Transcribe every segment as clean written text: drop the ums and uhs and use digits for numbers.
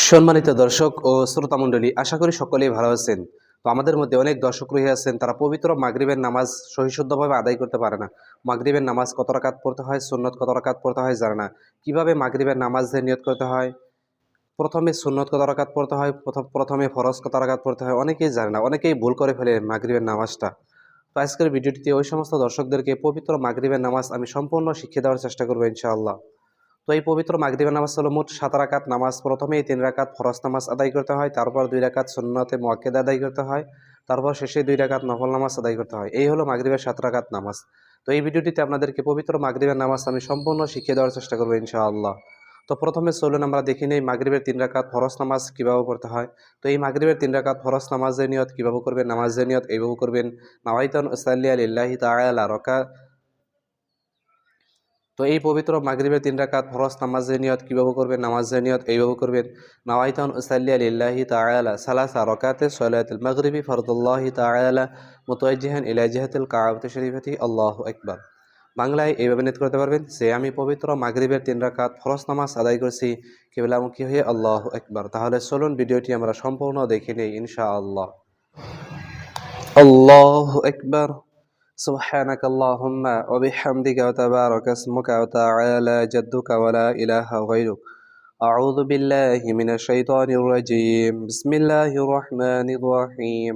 সম্মানিত দর্শক ও শ্রোতা মণ্ডলী, আশা করি সকলেই ভালো আছেন। তো আমাদের মধ্যে অনেক দর্শক রয়ে আছেন, তারা পবিত্র মাগরিবের নামাজ সহিশুদ্ধভাবে আদায় করতে পারে না। মাগরিবের নামাজ কত রাকাত পড়তে হয়, সুন্নত কত রাকাত পড়তে হয় জানে না। কিভাবে মাগরিবের নামাজের নিয়ত করতে হয়, প্রথমে সুন্নত কত রাকাত পড়তে হয়, প্রথমে ফরজ কত রাকাত পড়তে হয়, অনেকেই জানে না। অনেকেই ভুল করে ফেলে মাগরিবের নামাজটা। তো আজকের ভিডিওটিতে ওই সমস্ত দর্শকদেরকে পবিত্র মাগরিবের নামাজ আমি সম্পূর্ণ শিখিয়ে দেওয়ার চেষ্টা করবো ইনশাআল্লাহ। তো এই পবিত্র মাগরিবের নামাজ হলো মোট ৭ রাকাত নামাজ। প্রথমেই ৩ রাকাত ফরজ নামাজ আদায় করতে হয়, তারপর ২ রাকাত সুন্নতে মুআক্কাদা আদায় করতে হয়, তারপর শেষে ২ রাকাত নফল নামাজ আদায় করতে হয়। এই হলো মাগরিবের ৭ রাকাত নামাজ। তো এই ভিডিওটিতে আপনাদেরকে পবিত্র মাগরিবের নামাজ আমি সম্পূর্ণ শিখিয়ে দেওয়ার চেষ্টা করবো ইনশাআল্লাহ। তো প্রথমে চলুন আমরা দেখে নেই মাগরিবের ৩ রাকাত ফরজ নামাজ কীভাবে পড়তে হয়। তো এই মাগরিবের ৩ রাকাত ফরজ নামাজের নিয়ত কীভাবে করবেন, নামাজের নিয়ত এইভাবে করবেন। নাওয়াইতুন উসাল্লিয়া লিল্লাহি তাআলা রাকা। তো এই পবিত্র মাগরিবের ৩ রাকাত ফরজ নামাজের নিয়ত কীভাবে করবেন, নামাজের নিয়ত এইভাবে করবেন। নাওয়াইতুন উসাল্লিয়া লিল্লাহি তাআলা সালাসা রাকাতে সলাতুল মাগরিবি ফরদুল্লাহি তাআলা মুতাওয়াজ্জিহান ইলা জিহাতিল কাবাতি শরীফাতি আল্লাহু আকবার। বাংলায় এইভাবে নিয়ত করতে পারবেন যে আমি পবিত্র মাগরিবের ৩ রাকাত ফরজ নামাজ আদায় করছি কিবলামুখী হয়ে আল্লাহু আকবার। তাহলে চলুন ভিডিওটি আমরা সম্পূর্ণ দেখে নেই ইনশাআল্লাহ। আল্লাহু আকবার। سبحانك اللهم وبحمدك وتبارك اسمك وتعالى جدك ولا إله غيرك. أعوذ بالله من الشيطان الرجيم. بسم الله الرحمن الرحيم.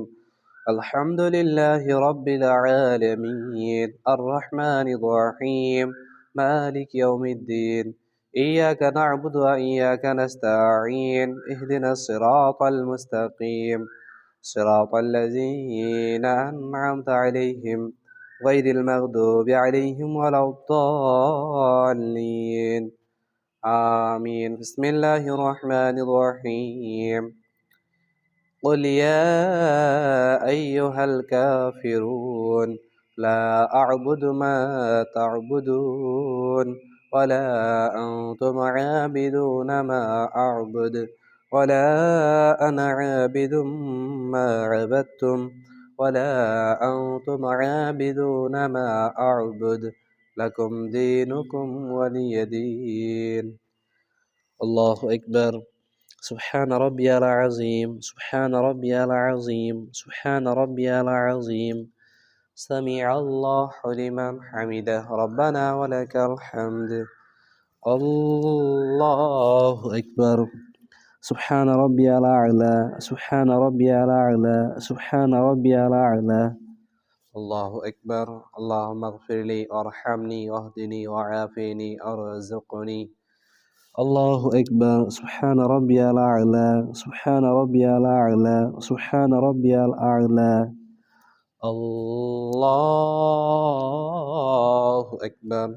الحمد لله رب العالمين الرحمن الرحيم مالك يوم الدين. إياك نعبد وإياك نستعين اهدنا الصراط المستقيم صراط الذين أنعمت عليهم غير المغضوب عليهم ولا الضالين آمين. بسم الله الرحمن الرحيم. قل يا أيها الكافرون لا أعبد ما تعبدون ولا أنتم عابدون ما أعبد ولا أنا عابد ما عبدتم ولا أنتم عابدون ما أعبد لكم دينكم ولي دين. الله أكبر. سبحان ربي العظيم سبحان ربي العظيم سبحان ربي العظيم. سمع الله لمن حمده ربنا ولك الحمد. الله أكبر. سبحان ربي الأعلى سبحان ربي الأعلى سبحان ربي الأعلى. الله أكبر. اللهم اغفر لي وارحمني واهدني وعافني وارزقني. الله أكبر. سبحان ربي الأعلى سبحان ربي الأعلى سبحان ربي الأعلى. الله أكبر.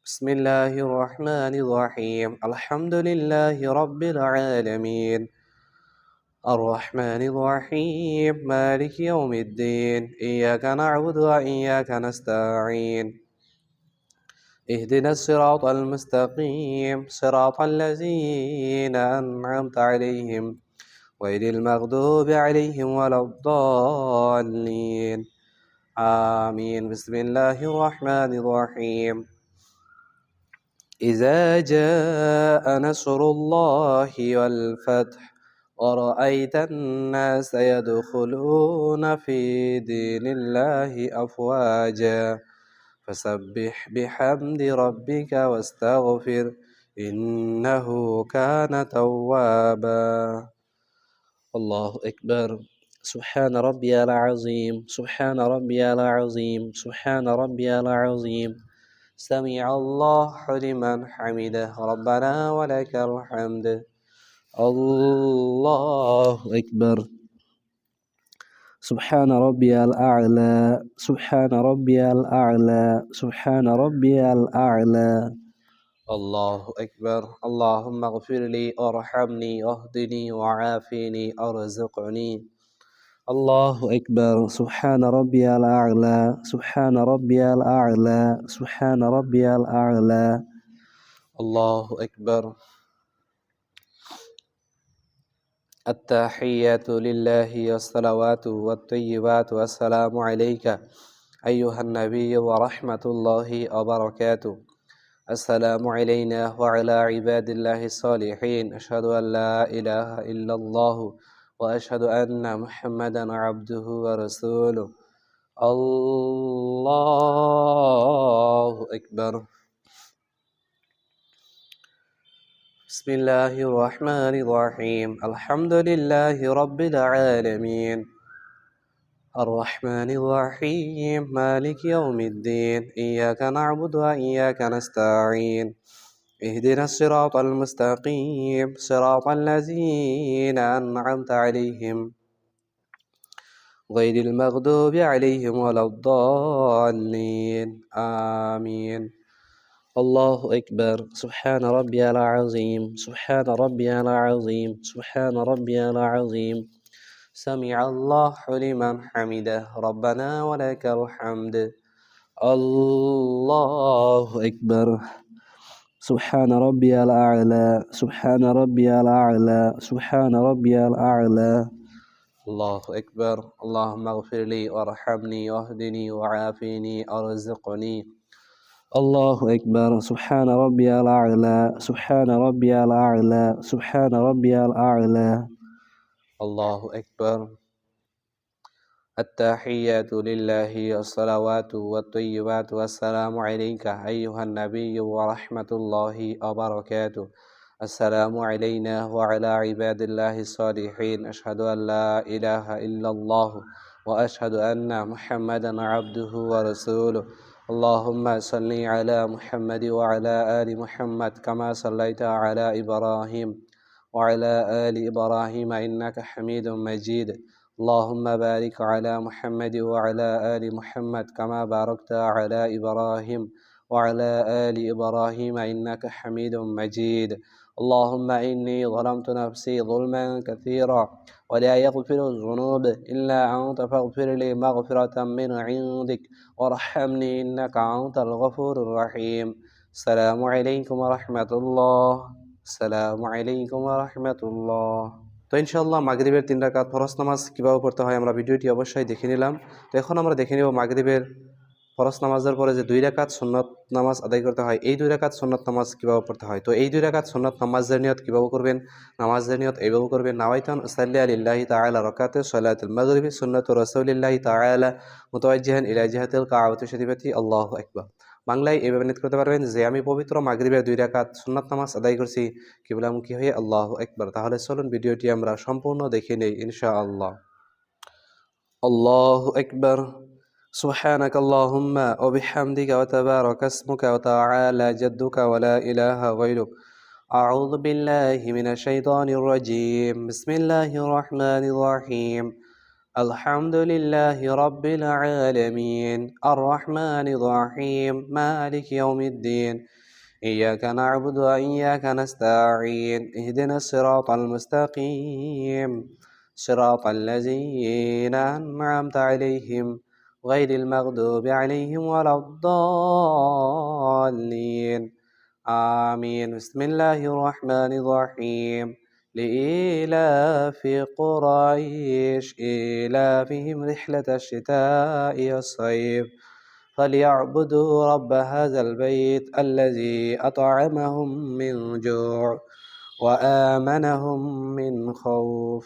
بسم الله الرحمن الرحيم. الحمد لله رب العالمين الرحمن الرحيم مالك يوم الدين. إياك نعبد وإياك نستعين اهدنا الصراط المستقيم صراط الذين أنعمت عليهم غير المغضوب عليهم ولا الضالين آمين. بسم الله الرحمن الرحيم. إذا جاء نصر الله والفتح ورأيت الناس يدخلون في دين الله أفواجا فسبح بحمد ربك واستغفر إنه كان توابا. الله أكبر. سبحان ربي العظيم سبحان ربي العظيم سبحان ربي العظيم. سمع الله لمن حمده ربنا ولك الحمد. الله أكبر. سبحان ربي الأعلى سبحان ربي الأعلى سبحان ربي الأعلى. الله أكبر. اللهم اغفر لي وارحمني واهدني وعافني وارزقني. الله أكبر. سبحان ربي الأعلى سبحان ربي الأعلى سبحان ربي الأعلى. الله أكبر. التحيات لله والصلوات والطيبات والسلام عليك أيها النبي ورحمة الله وبركاته. السلام علينا وعلى عباد الله الصالحين أشهد أن لا إله إلا الله وأشهد أن محمدا عبده ورسوله الله أكبر بسم الله الرحمن الرحيم الحمد لله رب العالمين الرحمن الرحيم مالك يوم الدين إياك نعبد وإياك نستعين اهدنا الصراط المستقيم صراط الذين أنعمت عليهم غير المغضوب عليهم ولا الضالين آمين الله أكبر سبحان ربي العظيم سبحان ربي العظيم سبحان ربي العظيم سمع الله لمن حمده ربنا ولك الحمد الله أكبر سبحان ربي الأعلى سبحان ربي الأعلى سبحان ربي الأعلى الله أكبر اللهم اغفر لي وارحمني واهدني وعافني أرزقني الله أكبر سبحان ربي الأعلى سبحان ربي الأعلى سبحان ربي الأعلى الله أكبر التحيات لله والصلوات والطيبات والسلام عليك أيها النبي ورحمة الله وبركاته السلام علينا وعلى عباد الله الصالحين أشهد أن لا إله إلا الله وأشهد أن محمدا عبده ورسوله اللهم صل على محمد وعلى آل محمد كما صليت على إبراهيم وعلى آل إبراهيم إنك حميد مجيد اللهم بارك على محمد وعلى آل محمد كما باركت على إبراهيم وعلى آل إبراهيم إنك حميد مجيد اللهم إني ظلمت نفسي ظلما كثيرا ولا يغفر الذنوب إلا أنت فاغفر لي مغفرة من عندك وارحمني إنك أنت الغفور الرحيم السلام عليكم ورحمة الله السلام عليكم ورحمة الله তো ইনশাআল্লাহ মাগরিবের 3 রাকাত ফরজ নামাজ কিভাবে পড়তে হয় আমরা ভিডিওটি অবশ্যই দেখে নিলাম। তো এখন আমরা দেখে নেব মাগরিবের ফরজ নামাজের পরে যে 2 রাকাত সুন্নত নামাজ আদায় করতে হয় এই 2 রাকাত সুন্নত নামাজ কিভাবে পড়তে হয়। তো এই 2 রাকাত সুন্নত নামাজের নিয়ত কিভাবে করবেন, নামাজের নিয়ত এইভাবে করবেন নাওয়াইতান উসাল্লি লিল্লাহি তাআলা রাকাতে সালাতুল মাগরিবি সুন্নাতু রাসূলিল্লাহি তাআলা মুতাওয়াজ্জিহান ইলা জিহাতিল কাবাতি শরীফাতি আল্লাহু আকবার। বাংলায় এইভাবে নিয়ত করতে পারবেন যে আমি পবিত্র মাগরিবের 2 রাকাত সুন্নত নামাজ আদায় করছি কিবলামুখী হয়ে আল্লাহু আকবার। তাহলে চলুন ভিডিওটি আমরা সম্পূর্ণ দেখে নেই ইনশাআল্লাহ। আল্লাহু আকবার سبحانك اللهم وبحمدك وتبارك اسمك وتعالى جدك ولا إله غيرك أعوذ بالله من الشيطان الرجيم بسم الله الرحمن الرحيم الحمد لله رب العالمين الرحمن الرحيم مالك يوم الدين إياك نعبد وإياك نستعين اهدنا الصراط المستقيم صراط الذين أنعمت عليهم غير المغضوب عليهم ولا الضالين آمين بسم الله الرحمن الرحيم لإيلاف قريش إيلافهم رحلة الشتاء والصيف فليعبدوا رب هذا البيت الذي أطعمهم من جوع وآمنهم من خوف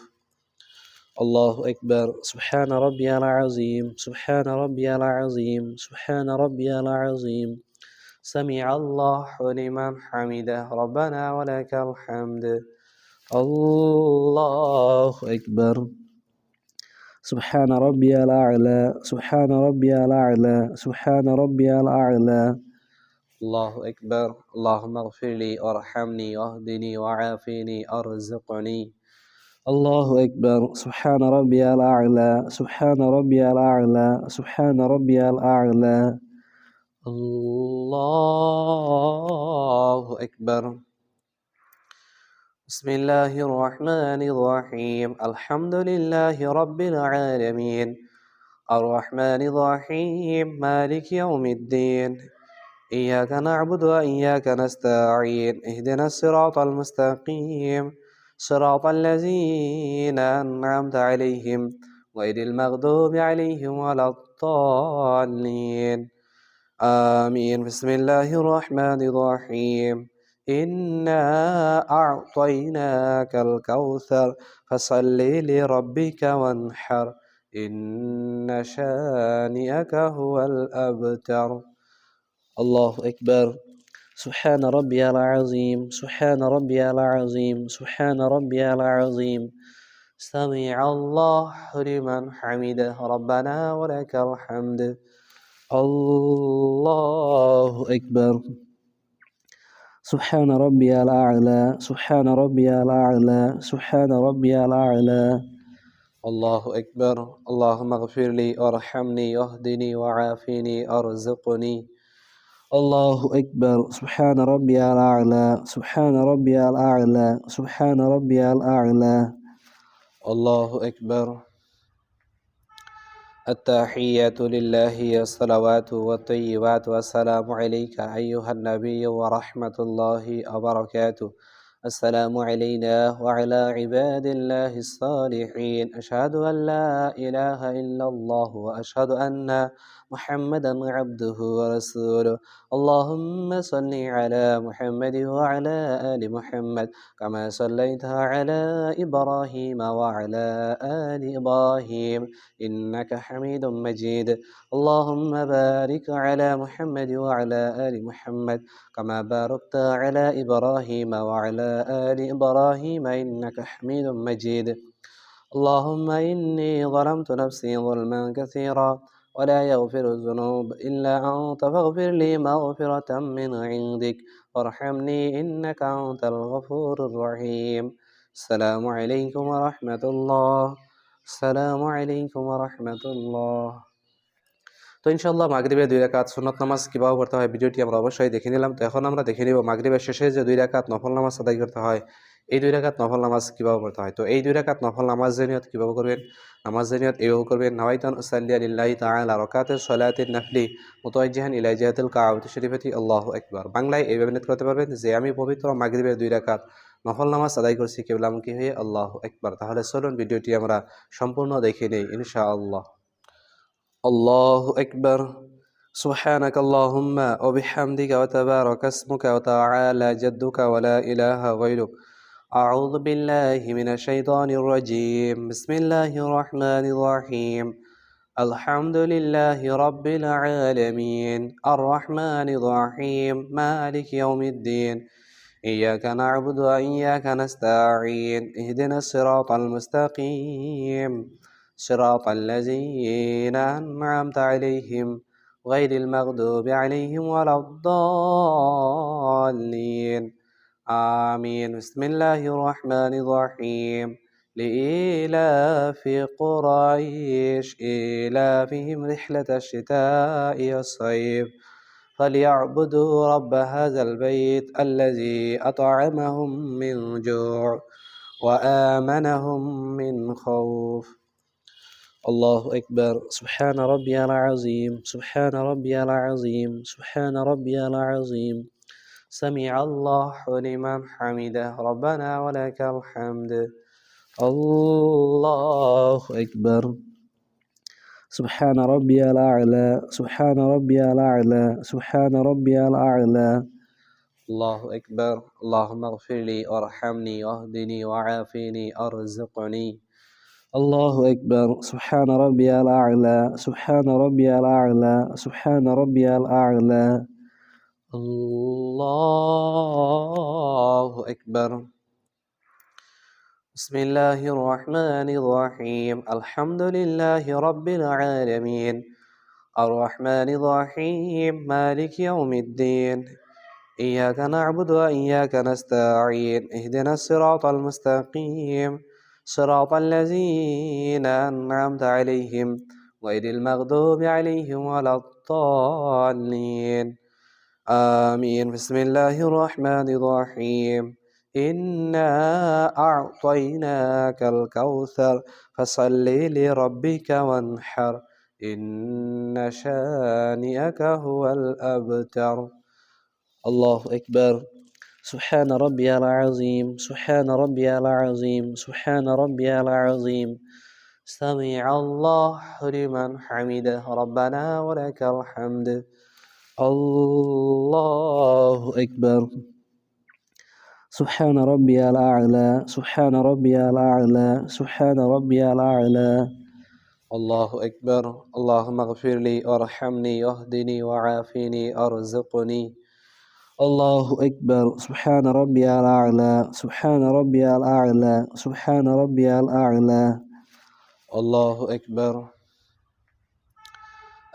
الله أكبر سبحان ربي العظيم سبحان ربي العظيم سبحان ربي العظيم سمع الله لمن حمده ربنا ولك الحمد الله أكبر سبحان ربي الأعلى سبحان ربي الأعلى سبحان ربي الأعلى الله أكبر اللهم اغفر لي وارحمني واهدني وعافني أرزقني الله أكبر سبحان ربي الأعلى سبحان ربي الأعلى سبحان ربي الأعلى الله أكبر بسم الله الرحمن الرحيم الحمد لله رب العالمين الرحمن الرحيم مالك يوم الدين إياك نعبد وإياك نستعين اهدنا الصراط المستقيم صراط الذين أنعمت عليهم غير المغضوب عليهم ولا الضالين آمين. بسم الله الرحمن الرحيم. إنا أعطيناك الكوثر فصل لربك وانحر إن شانئك هو الأبتر. الله أكبر. سبحان ربي العظيم، سبحان ربي العظيم، سبحان ربي العظيم. سمع الله لمن حمده ربنا ولك الحمد. الله أكبر. سبحان ربي الأعلى، سبحان ربي الأعلى، سبحان ربي الأعلى. الله أكبر. اللهم اغفر لي وارحمني واهدني وعافني أرزقني. الله أكبر. سبحان ربي الأعلى، سبحان ربي الأعلى، سبحان ربي الأعلى. الله أكبر. التحيات لله الصلوات والطيبات والسلام عليك أيها النبي ورحمة الله وبركاته. السلام علينا وعلى عباد الله الصالحين. أشهد أن لا إله إلا الله وأشهد أن محمدا عبده ورسوله. اللهم صل على محمد وعلى آل محمد كما صليت على إبراهيم وعلى آل إبراهيم إنك حميد مجيد. اللهم بارك على محمد وعلى آل محمد كما باركت على إبراهيم وعلى آل إبراهيم إنك حميد مجيد. اللهم إني ظلمت نفسي ظلما كثيرا ولا يغفر الذنوب إلا أنت فاغفر لي مغفرة من عندك وارحمني إنك أنت الغفور الرحيم. السلام عليكم ورحمة الله. আসসালামু আলাইকুম ওয়া রাহমাতুল্লাহ। তো ইনশাআল্লাহ মাগরিবের 2 রাকাত সুন্নাত নামাজ কিভাবে পড়তে হয় ভিডিওটি আমরা অবশ্যই দেখে নিলাম। তো এখন আমরা দেখে নিব মাগরিবের শেষে যে 2 রাকাত নফল নামাজ আদায় করতে হয়, এই 2 রাকাত নফল নামাজ কিভাবে পড়তে হয়। তো এই 2 রাকাত নফল নামাজের নিয়ত কিভাবে করবেন? নামাজের নিয়ত এইভাবে করবেন, নাওয়াইতান উসাল্লি লিল্লাহি তাআলা রাকাতাস সালাতিন নাফলি মুতাওয়াজ্জিহান ইলা জিহাতিল কাবাতি শরীফাতি আল্লাহু আকবার। বাংলায় এইভাবে নিয়ত করতে পারবেন যে আমি পবিত্র মাগরিবের 2 রাকাত নফল নামাজ আদায় করছি কিবলামুখী হয়ে আল্লাহু আকবার। তাহলে চলুন ভিডিওটি আমরা সম্পূর্ণ দেখে নেই ইনশাআল্লাহ। الله أكبر. سبحانك اللهم وبحمدك وتبارك اسمك وتعالى جدك ولا إله غيرك. أعوذ بالله من الشيطان الرجيم. بسم الله الرحمن الرحيم. الحمد لله رب العالمين الرحمن الرحيم مالك يوم الدين إياك نعبد وإياك نستعين اهدنا الصراط المستقيم صراط الذين أنعمت عليهم غير المغضوب عليهم ولا الضالين آمين. بسم الله الرحمن الرحيم. لإيلاف قريش إيلافهم رحلة الشتاء والصيف فليعبدوا رب هذا البيت الذي أطعمهم من جوع وآمنهم من خوف. الله أكبر. سبحان ربي العظيم، سبحان ربي العظيم، سبحان ربي العظيم. سمع الله لمن حمده ربنا ولك الحمد. الله أكبر. سبحان ربي الأعلى، سبحان ربي الأعلى، سبحان ربي الأعلى. الله أكبر. اللهم اغفر لي وارحمني واهدني وعافني أرزقني. الله أكبر. سبحان ربي الأعلى، سبحان ربي الأعلى، سبحان ربي الأعلى. الله أكبر. بسم الله الرحمن الرحيم. الحمد لله رب العالمين الرحمن الرحيم مالك يوم الدين إياك نعبد وإياك نستعين اهدنا الصراط المستقيم صراط الذين أنعمت عليهم غير المغضوب عليهم ولا الضالين آمين. بسم الله الرحمن الرحيم. إنا أعطيناك الكوثر فصل لربك وانحر إن شانئك هو الأبتر. الله أكبر. سبحان ربي العظيم، سبحان ربي العظيم، سبحان ربي العظيم. سمع الله لمن حمده ربنا ولك الحمد. الله أكبر. سبحان ربي الأعلى، سبحان ربي الأعلى، سبحان ربي الأعلى. الله أكبر. اللهم اغفر لي وارحمني واهدني وعافني أرزقني. الله أكبر. سبحان ربي الأعلى، سبحان ربي الأعلى، سبحان ربي الأعلى. الله أكبر.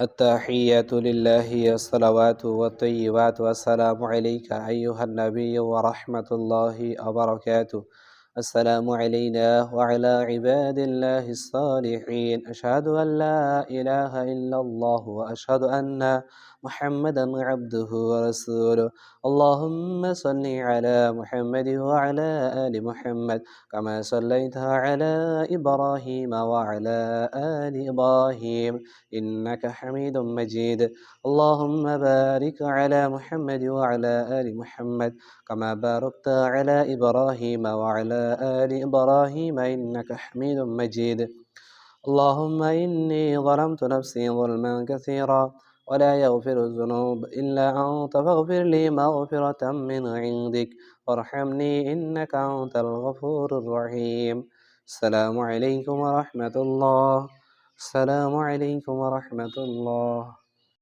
التحيات لله الصلوات والطيبات والسلام عليك أيها النبي ورحمة الله وبركاته. السلام علينا وعلى عباد الله الصالحين. أشهد أن لا إله إلا الله وأشهد أن محمدا عبده ورسوله. اللهم صل على محمد وعلى آل محمد كما صليت على إبراهيم وعلى آل إبراهيم إنك حميد مجيد. اللهم بارك على محمد وعلى آل محمد كما باركت على إبراهيم وعلى آل إبراهيم إنك حميد مجيد. اللهم إني ظلمت نفسي ظلما كثيرا ولا يغفر الذنوب إلا أنت فاغفر لي مغفرة من عندك وارحمني إنك أنت الغفور الرحيم. السلام عليكم ورحمة الله. السلام عليكم ورحمة الله.